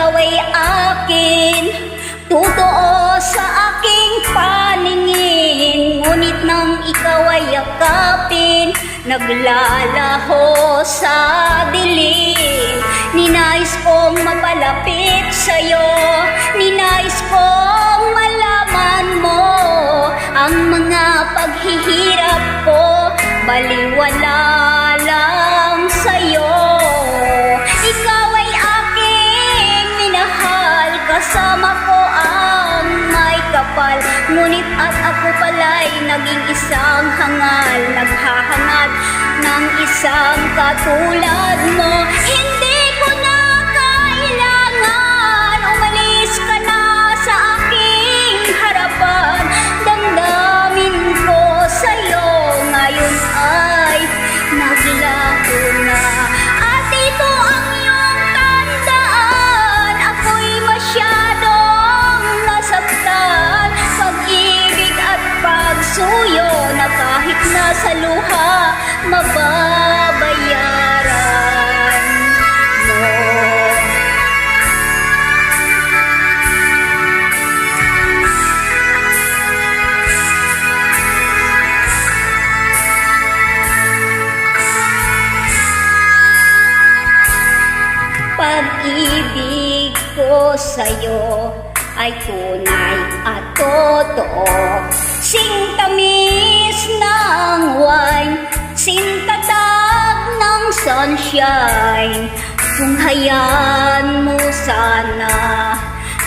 ikaw ay akin, totoo sa aking paningin. Ngunit nang ikaw ay yakapin, naglalaho sa dilim. Ninais kong mapalapit sa'yo, ninais kong malaman mo ang mga paghihirap ko, baliwala lang sa'yo. Ikaw ay aking minahal, kasama ko ang may kapal. Ngunit at ako pala'y naging isang hangal, naghahangad ng isang katulad mo. Hindi ko na kailangan, umalis ka na sa aking harapan. Damdamin ko sa'yo ngayon ay naglaho na. At ito ang iyong tandaan, ako'y masyadong nasaktan. Pag-ibig at pagsuyo na kahit nasa luha, mababayaran mo. Pag-ibig ko sa'yo ay tunay at totoo, singtamis ng wine, sintatag ng sunshine. Kung hayaan mo sana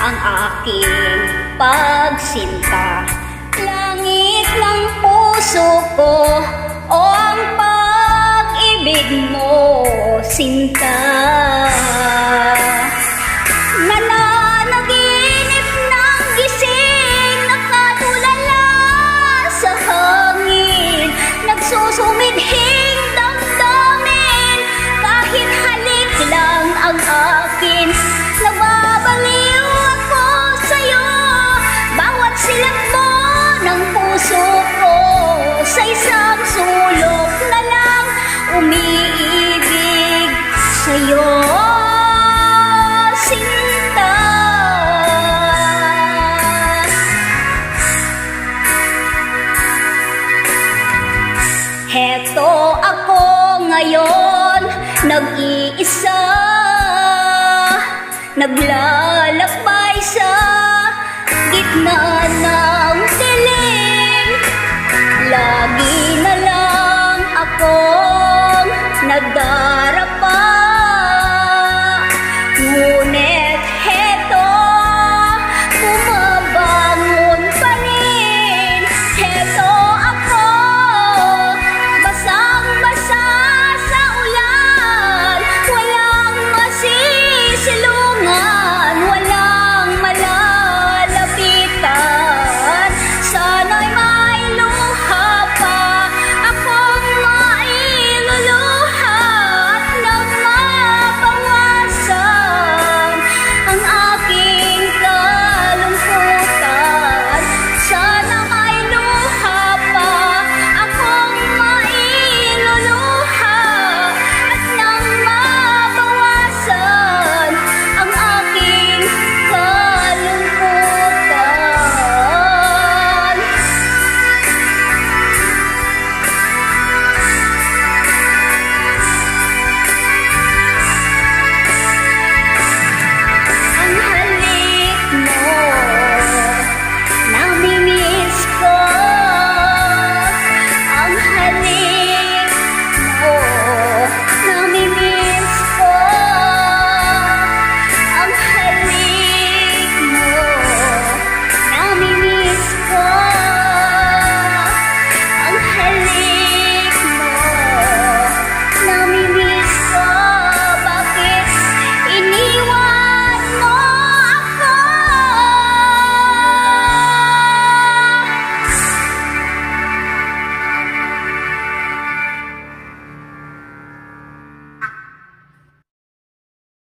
ang aking pagsinta, langit ng puso ko o ang pag-ibig mo, sinta. Nananaginip ng gising, nakatulala sa hangin, nagsusumidhing damdamin, kahit halik lang ang akin. Nababaliw ako sa'yo, bawat silat mo ng puso ko, sa isang sulok na lang umiibig sa'yo. Heto ako ngayon, nag-iisa, naglalakbay sa gitna ng dilim. Lagi na